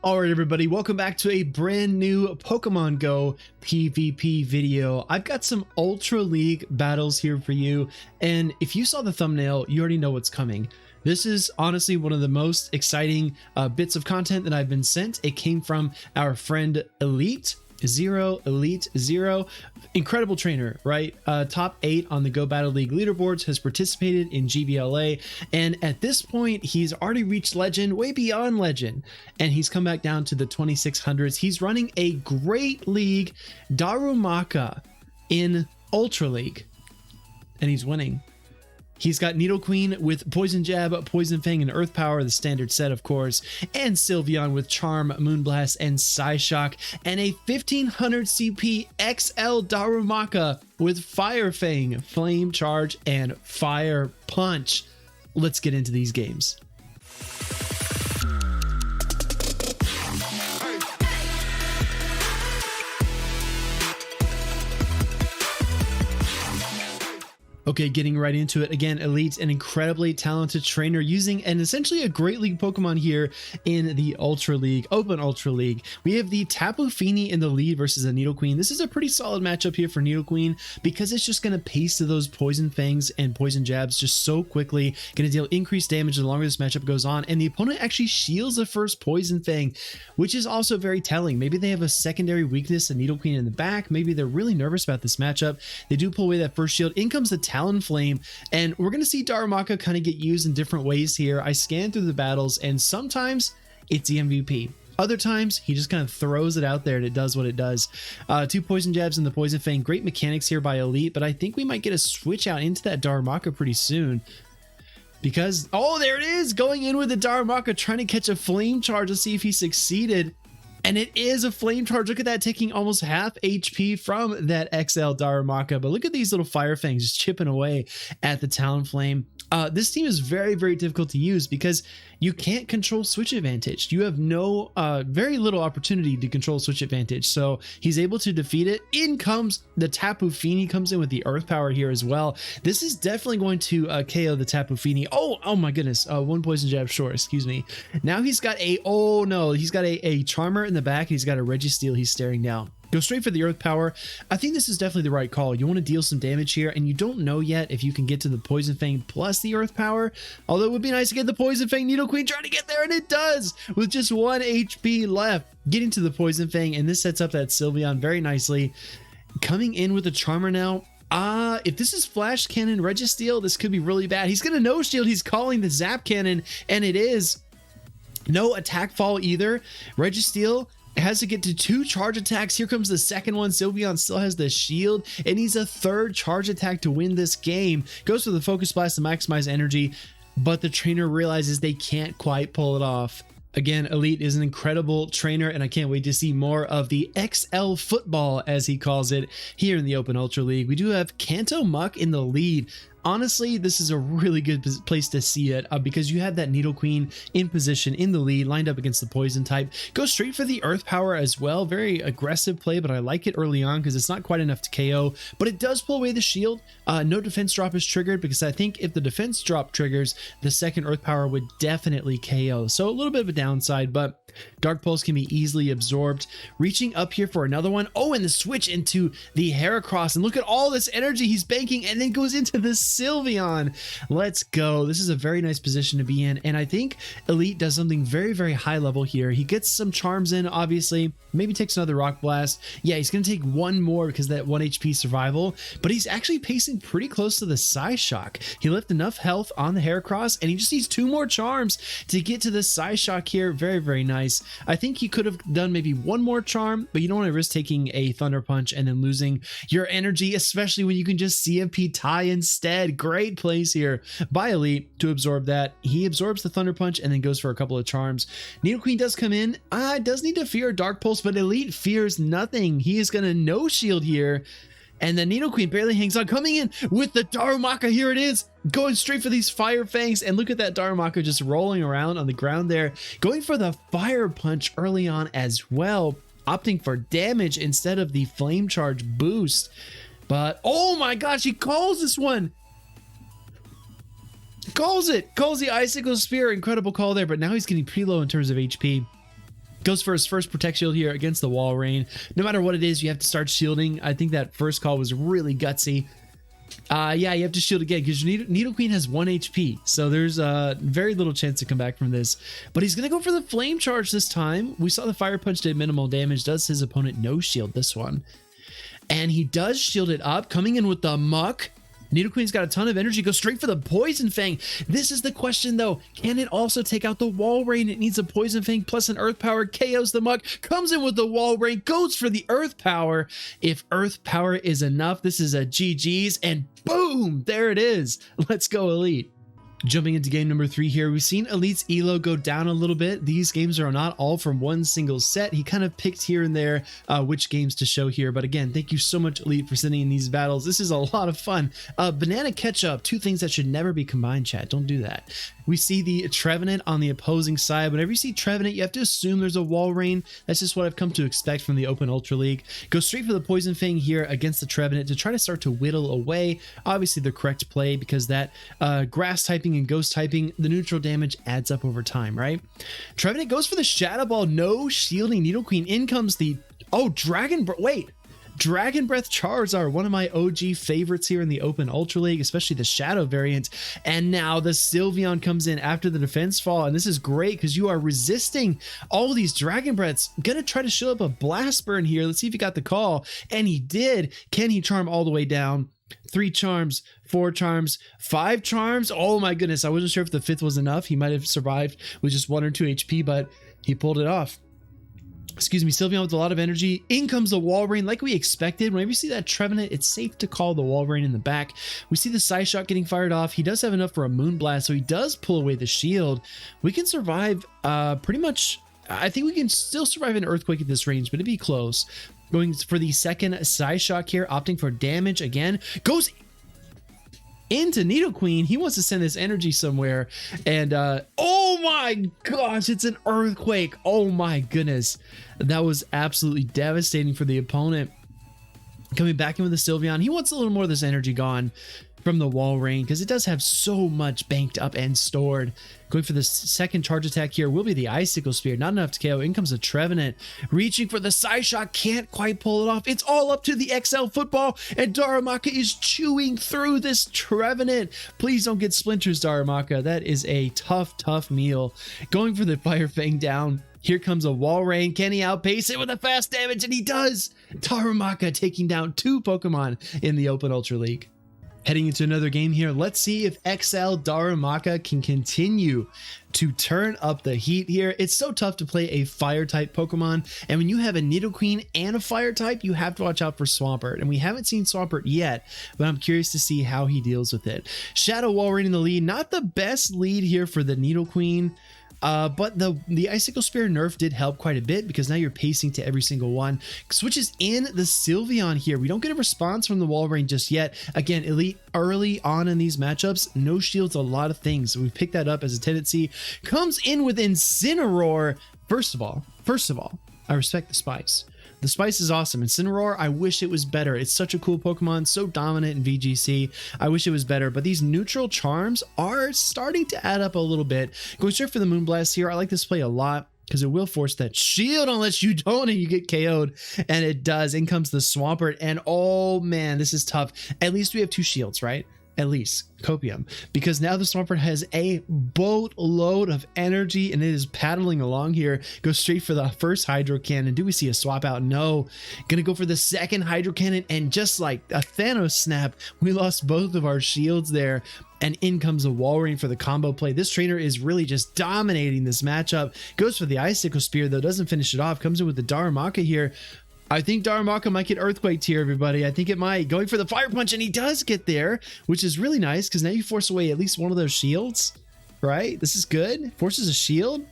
Alright everybody, welcome back to a brand new Pokemon Go PvP video. I've got some Ultra League battles here for you, and if you saw the thumbnail, you already know what's coming. This is honestly one of the most exciting bits of content that I've been sent. It came from our friend0El1te0. Incredible trainer, right? Top 8 on the Go Battle League leaderboards, has participated in GBLA, and at this point he's already reached legend, way beyond legend, and he's come back down to the 2600s. He's running a great league, Darumaka, in Ultra League, and he's winning. He's got Nidoqueen with Poison Jab, Poison Fang, and Earth Power, the standard set, of course, and Sylveon with Charm, Moonblast, and Psyshock, and a 1500 CP XL Darumaka with Fire Fang, Flame Charge, and Fire Punch. Let's get into these games. Okay, getting right into it. Again, Elite, an incredibly talented trainer using an essentially a great league Pokemon here in the Ultra League, Open Ultra League. We have the Tapu Fini in the lead versus a Nidoqueen. This is a pretty solid matchup here for Nidoqueen because it's just going to pace to those Poison Fangs and Poison Jabs just so quickly, going to deal increased damage the longer this matchup goes on, and the opponent actually shields the first Poison Fang, which is also very telling. Maybe they have a secondary weakness, a Nidoqueen in the back. Maybe they're really nervous about this matchup. They do pull away that first shield. In comes the Talonflame, and we're going to see Darumaka kind of get used in different ways here. I scan through the battles, and sometimes it's the MVP. Other times, he just kind of throws it out there and it does what it does. 2 Poison Jabs and the Poison Fang. Great mechanics here by Elite, but I think we might get a switch out into that Darumaka pretty soon. Because, oh, there it is! Going in with the Darumaka, trying to catch a Flame Charge. Let's see if he succeeded. And it is a Flame Charge. Look at that, taking almost half HP from that XL Darumaka. But look at these little Fire Fangs just chipping away at the Talonflame. This team is very, very difficult to use because you can't control switch advantage. You have no, very little opportunity to control switch advantage. So he's able to defeat it. In comes the Tapu Fini, comes in with the Earth Power here as well. This is definitely going to KO the Tapu Fini. Oh my goodness. 1 Poison Jab short, excuse me. Now he's got a, oh no, he's got a Charmer in the back. He's got a Registeel he's staring down. Go straight for the Earth Power. I think this is definitely the right call. You want to deal some damage here, and you don't know yet if you can get to the Poison Fang plus the Earth Power. Although it would be nice to get the Poison Fang. Nidoqueen trying to get there, and it does! With just 1 HP left. Getting to the Poison Fang, and this sets up that Sylveon very nicely. Coming in with the Charmer now. If this is Flash Cannon Registeel, this could be really bad. He's going to No Shield. He's calling the Zap Cannon, and it is. No attack fall either. Registeel has to get to 2 charge attacks. Here comes the second one. Sylveon still has the shield, and he's a 3rd charge attack to win this game. Goes for the Focus Blast to maximize energy, but the trainer realizes they can't quite pull it off. Again, Elite is an incredible trainer, and I can't wait to see more of the XL football, as he calls it, here in the Open Ultra League. We do have Kanto Muck in the lead. Honestly, this is a really good place to see it because you have that Nidoqueen in position in the lead, lined up against the Poison type. Go straight for the Earth Power as well. Very aggressive play, but I like it early on because it's not quite enough to KO, but it does pull away the shield. No defense drop is triggered because I think if the defense drop triggers, the second Earth Power would definitely KO. So a little bit of a downside, but Dark Pulse can be easily absorbed. Reaching up here for another one. Oh, and the switch into the Heracross. And look at all this energy he's banking, and then goes into the Sylveon. Let's go. This is a very nice position to be in. And I think Elite does something very, very high level here. He gets some charms in, obviously. Maybe takes another Rock Blast. Yeah, he's going to take 1 more because of that 1 HP survival. But he's actually pacing pretty close to the Psyshock. He left enough health on the Heracross, and he just needs 2 more charms to get to the Psyshock here. Very, very nice. I think he could have done maybe 1 more charm, but you don't want to risk taking a Thunder Punch and then losing your energy, especially when you can just CMP tie instead. Great plays here by Elite to absorb that. He absorbs the Thunder Punch and then goes for a couple of charms. Nidoqueen does come in. Does need to fear Dark Pulse, but Elite fears nothing. He is going to No Shield here. And the Nidoqueen barely hangs on, coming in with the Darumaka. Here it is, going straight for these Fire Fangs. And look at that Darumaka just rolling around on the ground there, going for the Fire Punch early on as well, opting for damage instead of the Flame Charge boost. But oh my gosh, he calls this one. Calls it. Calls the Icicle Spear. Incredible call there, but now he's getting pretty low in terms of HP. Goes for his first Protect Shield here against the Wall Rain. No matter what it is, you have to start shielding. I think that first call was really gutsy. Yeah, you have to shield again because your Nidoqueen has 1 HP. So there's very little chance to come back from this. But he's going to go for the Flame Charge this time. We saw the Fire Punch did minimal damage. Does his opponent no shield this one? And he does shield it up, coming in with the Muck. Nidoqueen's got a ton of energy, goes straight for the Poison Fang. This is the question though. Can it also take out the Wall Rain? It needs a Poison Fang plus an Earth Power, KOs the Muck, comes in with the Wall Rain, goes for the Earth Power. If Earth Power is enough, this is a GG's, and boom, there it is. Let's go Elite. Jumping into game number 3 here, we've seen Elite's elo go down a little bit. These games are not all from one single set. He kind of picked here and there which games to show here. But again, thank you so much, Elite, for sending in these battles. This is a lot of fun. Banana Ketchup, 2 things that should never be combined, chat. Don't do that. We see the Trevenant on the opposing side. Whenever you see Trevenant, you have to assume there's a Wall Rain. That's just what I've come to expect from the Open Ultra League. Go straight for the Poison Fang here against the Trevenant to try to start to whittle away. Obviously, the correct play because that Grass typing and Ghost typing, the neutral damage adds up over time, right? Trevenant goes for the Shadow Ball, no shielding Nidoqueen. In comes the, Dragon Breath Charizard, one of my OG favorites here in the Open Ultra League, especially the Shadow variant. And now the Sylveon comes in after the defense fall, and this is great because you are resisting all of these Dragon Breaths. Gonna try to show up a Blast Burn here. Let's see if he got the call, and he did. Can he charm all the way down? 3 charms, 4 charms, 5 charms. Oh my goodness, I wasn't sure if the 5th was enough. He might have survived with just 1 or 2 HP, but he pulled it off. Excuse me, Sylveon with a lot of energy. In comes the Wall Rain like we expected. Whenever you see that Trevenant, it's safe to call the Wall Rain in the back. We see the Psyshock getting fired off. He does have enough for a Moonblast, so he does pull away the shield. We can survive pretty much. I think we can still survive an Earthquake at this range, but it'd be close. Going for the second Psyshock here, opting for damage again. Goes into Nidoqueen. He wants to send this energy somewhere. And oh my gosh, it's an Earthquake. Oh my goodness. That was absolutely devastating for the opponent. Coming back in with the Sylveon. He wants a little more of this energy gone from the Wall Rain because it does have so much banked up and stored. Going for the second charge attack here will be the Icicle Spear. Not enough to KO. In comes the Trevenant. Reaching for the Psyshock. Can't quite pull it off. It's all up to the XL Football, and Darumaka is chewing through this Trevenant. Please don't get splinters, Darumaka. That is a tough, tough meal. Going for the Fire Fang down. Here comes a Wall Rain. Can he outpace it with a fast damage? And he does. Darumaka taking down 2 Pokemon in the Open Ultra League. Heading into another game here, let's see if XL Darumaka can continue to turn up the heat here. It's so tough to play a fire type Pokemon, and when you have a Nidoqueen and a fire type, you have to watch out for Swampert, and we haven't seen Swampert yet, but I'm curious to see how he deals with it. Shadow Wall Rain in the lead, not the best lead here for the Nidoqueen. But the Icicle Spear nerf did help quite a bit because now you're pacing to every single one. Switches in the Sylveon here. We don't get a response from the Wall Rain just yet. Again, Elite early on in these matchups, no shields a lot of things. So we picked that up as a tendency. Comes in with Incineroar. First of all, I respect the spice. The spice is awesome. Incineroar, I wish it was better. It's such a cool Pokemon, so dominant in VGC. I wish it was better, but these neutral charms are starting to add up a little bit. Going straight for the Moonblast here. I like this play a lot because it will force that shield unless you don't and you get KO'd, and it does. In comes the Swampert, and oh man, this is tough. At least we have 2 shields, right? At least copium, because now the Swampert has a boatload of energy and it is paddling along here. Go straight for the first Hydro Cannon. Do we see a swap out? No. Gonna go for the second Hydro Cannon, and just like a Thanos snap, we lost both of our shields there. And in comes the Wall Rain for the combo play. This trainer is really just dominating this matchup. Goes for the Icicle Spear though, doesn't finish it off. Comes in with the Darumaka here. I think Darumaka might get Earthquaked here, everybody. I think it might. Going for the Fire Punch, and he does get there, which is really nice because now you force away at least one of those shields, right? This is good. Forces a shield.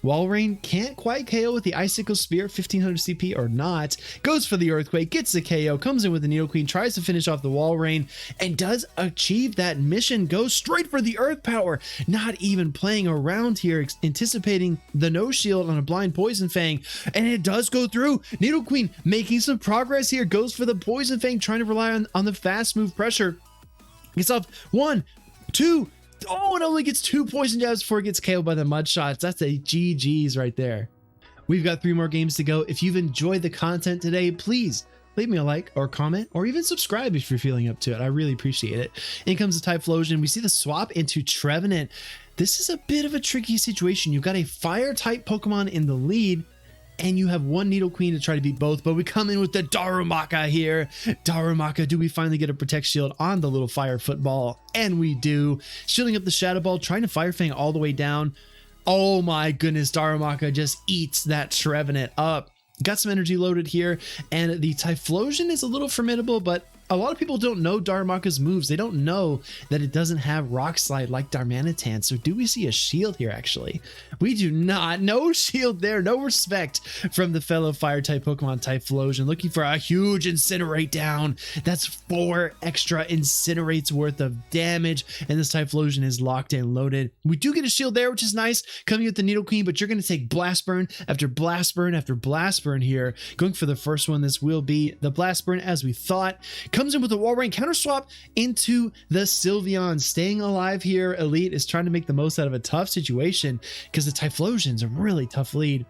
Wall Rain can't quite KO with the Icicle Spear, 1500 CP or not. Goes for the Earthquake, gets the KO, comes in with the Nidoqueen, tries to finish off the Wall Rain, and does achieve that mission. Goes straight for the Earth Power, not even playing around here, anticipating the no shield on a blind Poison Fang, and it does go through. Nidoqueen making some progress here, goes for the Poison Fang, trying to rely on the fast move pressure. Gets off 1, 2, oh, it only gets 2 poison jabs before it gets KO'd by the mud shots. That's a GG's right there. We've got 3 more games to go. If you've enjoyed the content today, please leave me a like or comment, or even subscribe if you're feeling up to it. I really appreciate it. In comes the Typhlosion. We see the swap into Trevenant. This is a bit of a tricky situation. You've got a fire type Pokemon in the lead, and you have one Nidoqueen to try to beat both, but we come in with the Darumaka here. Darumaka, do we finally get a Protect Shield on the little fire football? And we do. Shielding up the Shadow Ball, trying to Fire Fang all the way down. Oh my goodness, Darumaka just eats that Trevenant up. Got some energy loaded here, and the Typhlosion is a little formidable, but a lot of people don't know Darumaka's moves. They don't know that it doesn't have Rock Slide like Darmanitan. So do we see a shield here, actually? We do not. No shield there. No respect from the fellow Fire-type Pokemon Typhlosion. Looking for a huge Incinerate down. That's 4 extra Incinerates worth of damage, and this Typhlosion is locked and loaded. We do get a shield there, which is nice, coming with the Nidoqueen, but you're going to take Blast Burn after Blast Burn after Blast Burn here. Going for the first one, this will be the Blast Burn, as we thought. Comes in with a Wall Rain, counter swap into the Sylveon. Staying alive here, Elite is trying to make the most out of a tough situation because the Typhlosion's a really tough lead,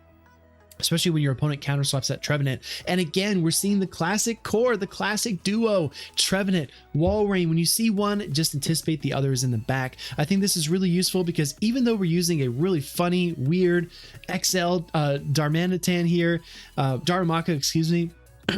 especially when your opponent counter swaps that Trevenant. And again, we're seeing the classic core, the classic duo, Trevenant, Wall Rain. When you see one, just anticipate the others in the back. I think this is really useful because even though we're using a really funny, weird XL Darmanitan here, Darumaka, excuse me,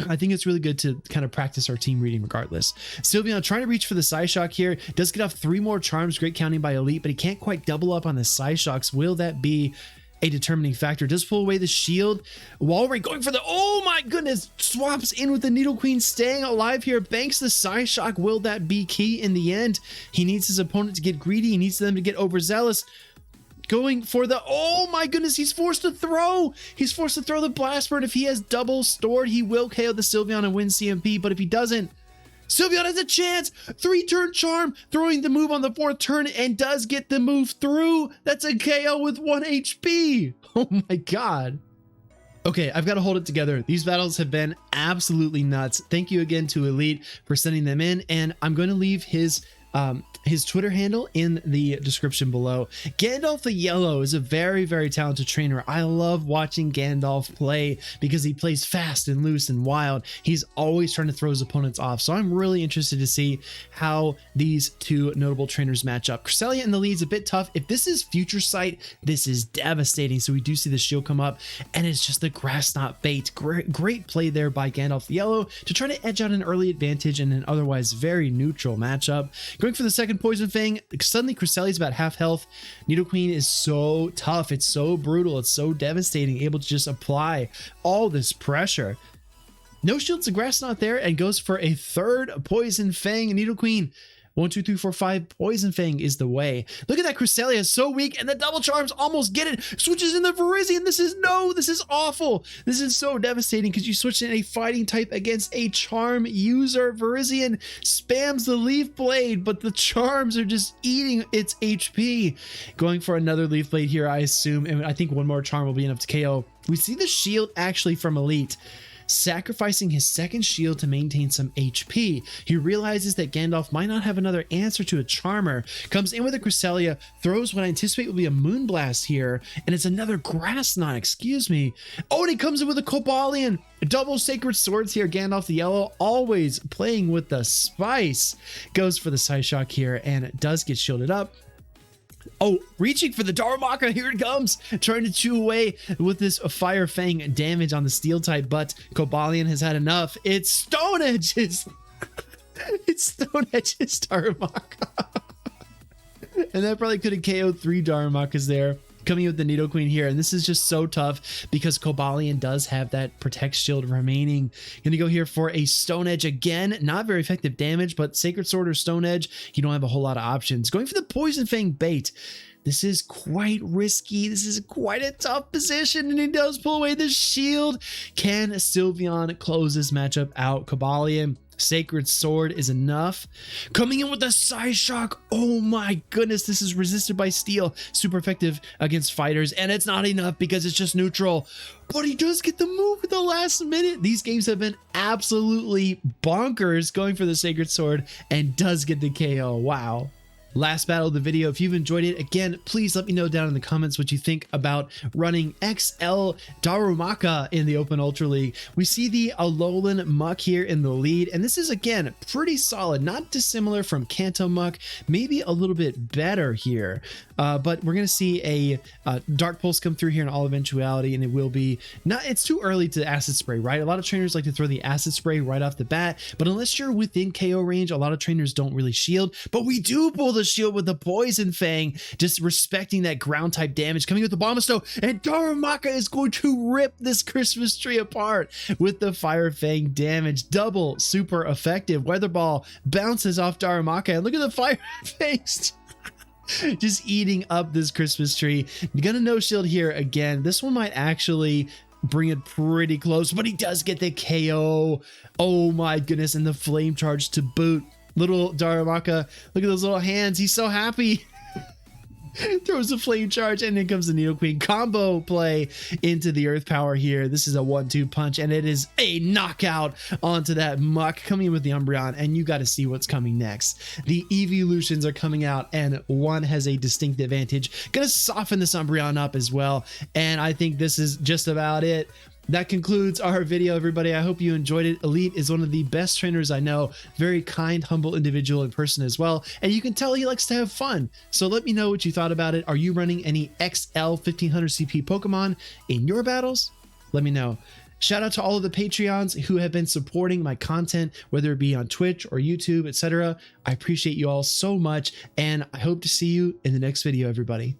I think it's really good to kind of practice our team reading regardless. Sylveon trying to reach for the Psyshock here. Does get off 3 more charms. Great counting by Elite, but he can't quite double up on the Psyshocks. Will that be a determining factor? Does pull away the shield. Walrein going for the, oh my goodness, swaps in with the Nidoqueen, staying alive here, banks the Psyshock. Will that be key in the end? He needs his opponent to get greedy. He needs them to get overzealous. Going for the, oh my goodness, he's forced to throw. He's forced to throw the Blast Bird. If he has double stored, he will KO the Sylveon and win CMP, but if he doesn't, Sylveon has a chance. 3-turn charm, throwing the move on the 4th turn, and does get the move through. That's a KO with 1 HP. Oh my god. Okay, I've got to hold it together. These battles have been absolutely nuts. Thank you again to Elite for sending them in, and I'm going to leave his Twitter handle in the description below. Gandalf the Yellow is a very, very talented trainer. I love watching Gandalf play because he plays fast and loose and wild. He's always trying to throw his opponents off. So I'm really interested to see how these 2 notable trainers match up. Cresselia in the lead is a bit tough. If this is Future Sight, this is devastating. So we do see the shield come up, and it's just the Grass Knot bait. Great play there by Gandalf the Yellow to try to edge out an early advantage in an otherwise very neutral matchup. Going for the second Poison Fang, suddenly Cresselia's about half health. Nidoqueen is so tough, it's so brutal, it's so devastating, able to just apply all this pressure. No shields, the Grass Knot there, and goes for a 3rd Poison Fang. Nidoqueen, 1, 2, 3, 4, 5. Poison Fang is the way. Look at that, Cresselia is so weak, and the double charms almost get it. Switches in the Virizion. This is awful. This is so devastating because you switched in a fighting type against a charm user. Virizion spams the Leaf Blade, but the charms are just eating its HP. Going for another Leaf Blade here, I assume, and I think one more charm will be enough to KO. We see the shield actually from Elite, sacrificing his 2nd shield to maintain some HP. He realizes that Gandalf might not have another answer to a Charmer, comes in with a Cresselia, throws what I anticipate will be a Moonblast here, and it's another Grass Knot, excuse me. Oh, and he comes in with a Cobalion. Double Sacred Swords here. Gandalf the Yellow always playing with the spice. Goes for the Psyshock here, and it does get shielded up. Oh, reaching for the Darumaka, here it comes, trying to chew away with this Fire Fang damage on the Steel type, but Cobalion has had enough. It's Stone Edge's, it's Stone Edge's Darumaka. And that probably could have KO'd 3 Darumakas there. Coming with the Nidoqueen here, and this is just so tough because Cobalion does have that Protect Shield remaining. Gonna go here for a Stone Edge again. Not very effective damage, but Sacred Sword or Stone Edge, you don't have a whole lot of options. Going for the Poison Fang bait. This is quite risky. This is quite a tough position, and he does pull away the shield. Can Sylveon close this matchup out? Cobalion, Sacred Sword is enough. Coming in with the Psyshock. Oh my goodness, this is resisted by Steel. Super effective against fighters, and it's not enough because it's just neutral. But he does get the move at the last minute. These games have been absolutely bonkers. Going for the Sacred Sword and does get the KO. Wow. Last battle of the video. If you've enjoyed it, again, please let me know down in the comments what you think about running XL Darumaka in the Open Ultra League. We see the Alolan Muck here in the lead, and this is, again, pretty solid, not dissimilar from Kanto Muck, maybe a little bit better here. But we're going to see a Dark Pulse come through here in all eventuality, and it will be not, it's too early to Acid Spray, right? A lot of trainers like to throw the Acid Spray right off the bat, but unless you're within KO range, a lot of trainers don't really shield, but we do pull the shield with the Poison Fang, just respecting that ground type damage coming with the Bomb Stow, and Darumaka is going to rip this Christmas tree apart with the Fire Fang damage. Double super effective. Weather Ball bounces off Darumaka, and look at the Fire Fangs just eating up this Christmas tree. You're gonna no shield here again. This one might actually bring it pretty close, but he does get the KO. Oh my goodness, and the Flame Charge to boot. Little Darumaka, look at those little hands. He's so happy. Throws a Flame Charge, and then comes the Nidoqueen combo play into the Earth Power here. This is a 1-2 punch, and it is a knockout onto that Muck, coming in with the Umbreon, and you got to see what's coming next. The evolutions are coming out, and one has a distinct advantage. Gonna soften this Umbreon up as well, and I think this is just about it. That concludes our video, everybody. I hope you enjoyed it. Elite is one of the best trainers I know. Very kind, humble individual in person as well. And you can tell he likes to have fun. So let me know what you thought about it. Are you running any XL 1500 CP Pokemon in your battles? Let me know. Shout out to all of the Patreons who have been supporting my content, whether it be on Twitch or YouTube, etc. I appreciate you all so much, and I hope to see you in the next video, everybody.